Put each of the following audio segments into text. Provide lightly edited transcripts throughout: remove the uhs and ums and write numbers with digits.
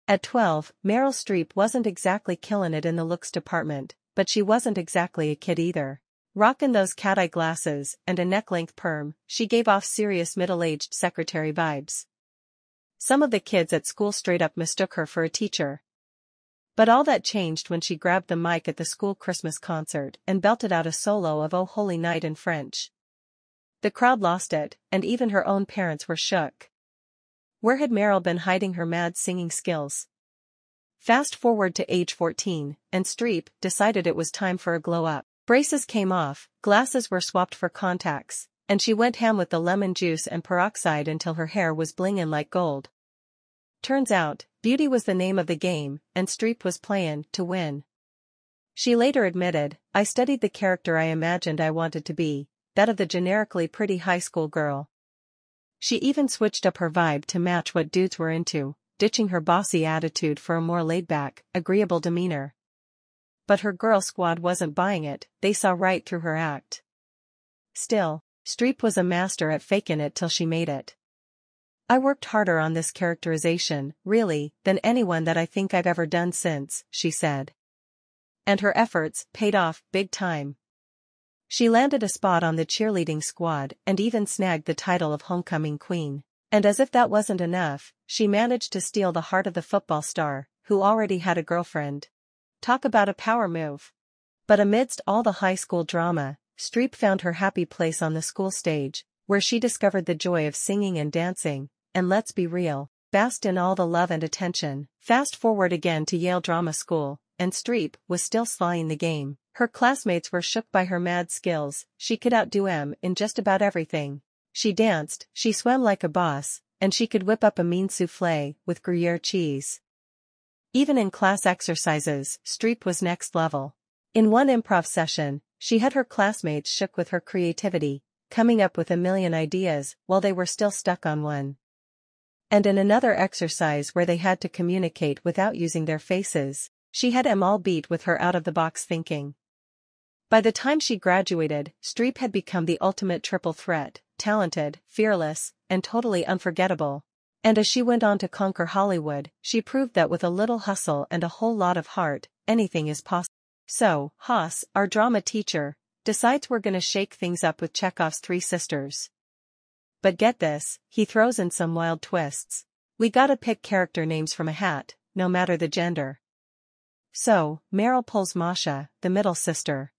At 12, Meryl Streep wasn't exactly killing it in the looks department, but she wasn't exactly a kid either. Rockin' those cat-eye glasses and a neck-length perm, she gave off serious middle-aged secretary vibes. Some of the kids at school straight up mistook her for a teacher. But all that changed when she grabbed the mic at the school Christmas concert and belted out a solo of Oh Holy Night in French. The crowd lost it, and even her own parents were shook. Where had Meryl been hiding her mad singing skills? Fast forward to age 14, and Streep decided it was time for a glow-up. Braces came off, glasses were swapped for contacts, and she went ham with the lemon juice and peroxide until her hair was blingin' like gold. Turns out, beauty was the name of the game, and Streep was playin' to win. She later admitted, "I studied the character I imagined I wanted to be, that of the generically pretty high school girl." She even switched up her vibe to match what dudes were into, ditching her bossy attitude for a more laid-back, agreeable demeanor. But her girl squad wasn't buying it, they saw right through her act. Still, Streep was a master at faking it till she made it. "I worked harder on this characterization, really, than anyone that I think I've ever done since," she said. And her efforts paid off big time. She landed a spot on the cheerleading squad and even snagged the title of homecoming queen. And as if that wasn't enough, she managed to steal the heart of the football star, who already had a girlfriend. Talk about a power move. But amidst all the high school drama, Streep found her happy place on the school stage, where she discovered the joy of singing and dancing, and let's be real, basked in all the love and attention. Fast forward again to Yale Drama School, and Streep was still slaying the game. Her classmates were shook by her mad skills, she could outdo em in just about everything. She danced, she swam like a boss, and she could whip up a mean soufflé with Gruyere cheese. Even in class exercises, Streep was next level. In one improv session, she had her classmates shook with her creativity, coming up with a million ideas while they were still stuck on one. And in another exercise where they had to communicate without using their faces, she had em all beat with her out-of-the-box thinking. By the time she graduated, Streep had become the ultimate triple threat, talented, fearless, and totally unforgettable. And as she went on to conquer Hollywood, she proved that with a little hustle and a whole lot of heart, anything is possible. So, Haas, our drama teacher, decides we're gonna shake things up with Chekhov's Three Sisters. But get this, he throws in some wild twists. We gotta pick character names from a hat, no matter the gender. So, Meryl pulls Masha, the middle sister.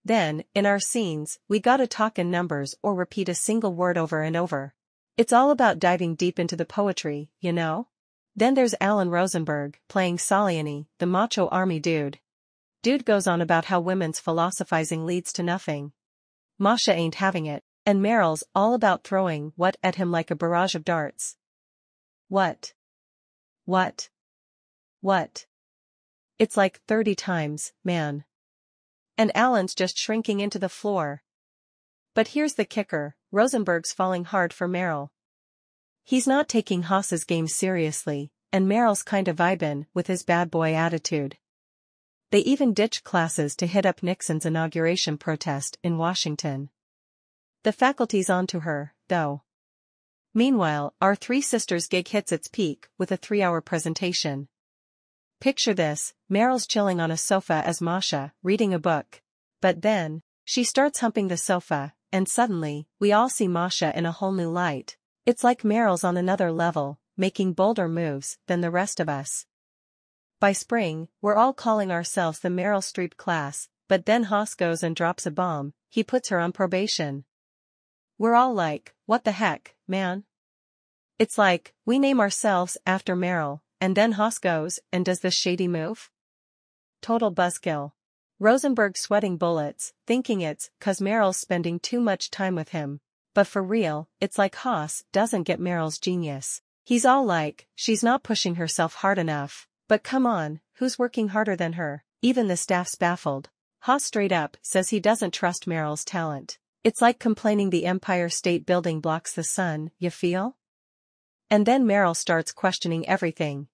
Then, in our scenes, we gotta talk in numbers or repeat a single word over and over. It's all about diving deep into the poetry, you know? Then there's Alan Rosenberg, playing Saliani, the macho army dude. Dude goes on about how women's philosophizing leads to nothing. Masha ain't having it, and Meryl's all about throwing what at him like a barrage of darts. What? What? What? It's like 30 times, man. And Alan's just shrinking into the floor. But here's the kicker, Rosenberg's falling hard for Meryl. He's not taking Haas's game seriously, and Meryl's kinda vibin' with his bad boy attitude. They even ditch classes to hit up Nixon's inauguration protest in Washington. The faculty's onto her, though. Meanwhile, our Three Sisters gig hits its peak with a 3-hour presentation. Picture this, Meryl's chilling on a sofa as Masha, reading a book. But then, she starts humping the sofa, and suddenly, we all see Masha in a whole new light. It's like Meryl's on another level, making bolder moves than the rest of us. By spring, we're all calling ourselves the Meryl Streep class, but then Haas goes and drops a bomb, he puts her on probation. We're all like, what the heck, man? It's like, we name ourselves after Meryl, and then Haas goes and does this shady move? Total buzzkill. Rosenberg sweating bullets, thinking it's 'cause Meryl's spending too much time with him. But for real, it's like Haas doesn't get Meryl's genius. He's all like, she's not pushing herself hard enough. But come on, who's working harder than her? Even the staff's baffled. Haas straight up says he doesn't trust Meryl's talent. It's like complaining the Empire State Building blocks the sun, you feel? And then Meryl starts questioning everything.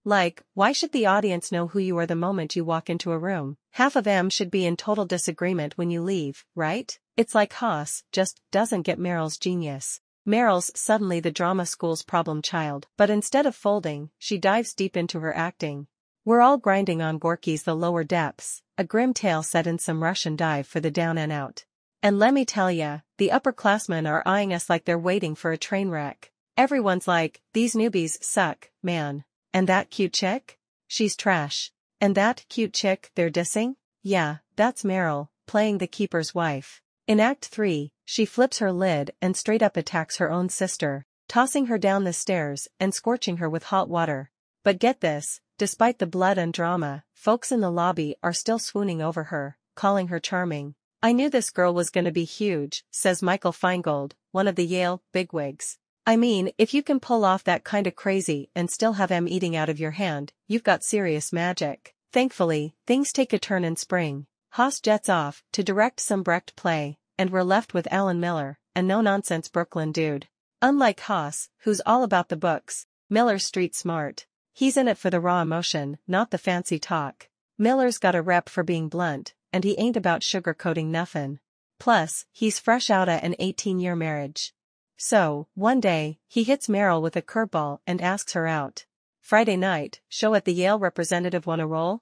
Like, why should the audience know who you are the moment you walk into a room? Half of them should be in total disagreement when you leave, right? It's like Haas just doesn't get Meryl's genius. Meryl's suddenly the drama school's problem child, but instead of folding, she dives deep into her acting. We're all grinding on Gorky's The Lower Depths, a grim tale set in some Russian dive for the down and out. And let me tell ya, the upperclassmen are eyeing us like they're waiting for a train wreck. Everyone's like, these newbies suck, man. And that cute chick? She's trash. And that cute chick they're dissing? Yeah, that's Meryl, playing the keeper's wife. In Act 3, she flips her lid and straight up attacks her own sister, tossing her down the stairs and scorching her with hot water. But get this, despite the blood and drama, folks in the lobby are still swooning over her, calling her charming. I knew this girl was gonna be huge, says Michael Feingold, one of the Yale bigwigs. I mean, if you can pull off that kinda crazy and still have em eating out of your hand, you've got serious magic. Thankfully, things take a turn in spring. Haas jets off to direct some Brecht play, and we're left with Alan Miller, a no-nonsense Brooklyn dude. Unlike Haas, who's all about the books, Miller's street smart. He's in it for the raw emotion, not the fancy talk. Miller's got a rep for being blunt, and he ain't about sugarcoating nothin'. Plus, he's fresh outta an 18-year marriage. So, one day, he hits Meryl with a curveball and asks her out. Friday night, show at the Yale representative wanna roll?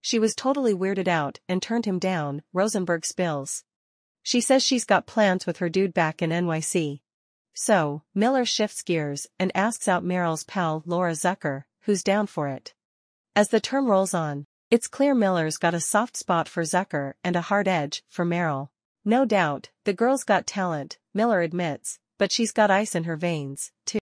She was totally weirded out and turned him down, Rosenberg spills. She says she's got plans with her dude back in NYC. So, Miller shifts gears and asks out Meryl's pal Laura Zucker, who's down for it. As the term rolls on, it's clear Miller's got a soft spot for Zucker and a hard edge for Meryl. No doubt, the girl's got talent, Miller admits, but she's got ice in her veins, too.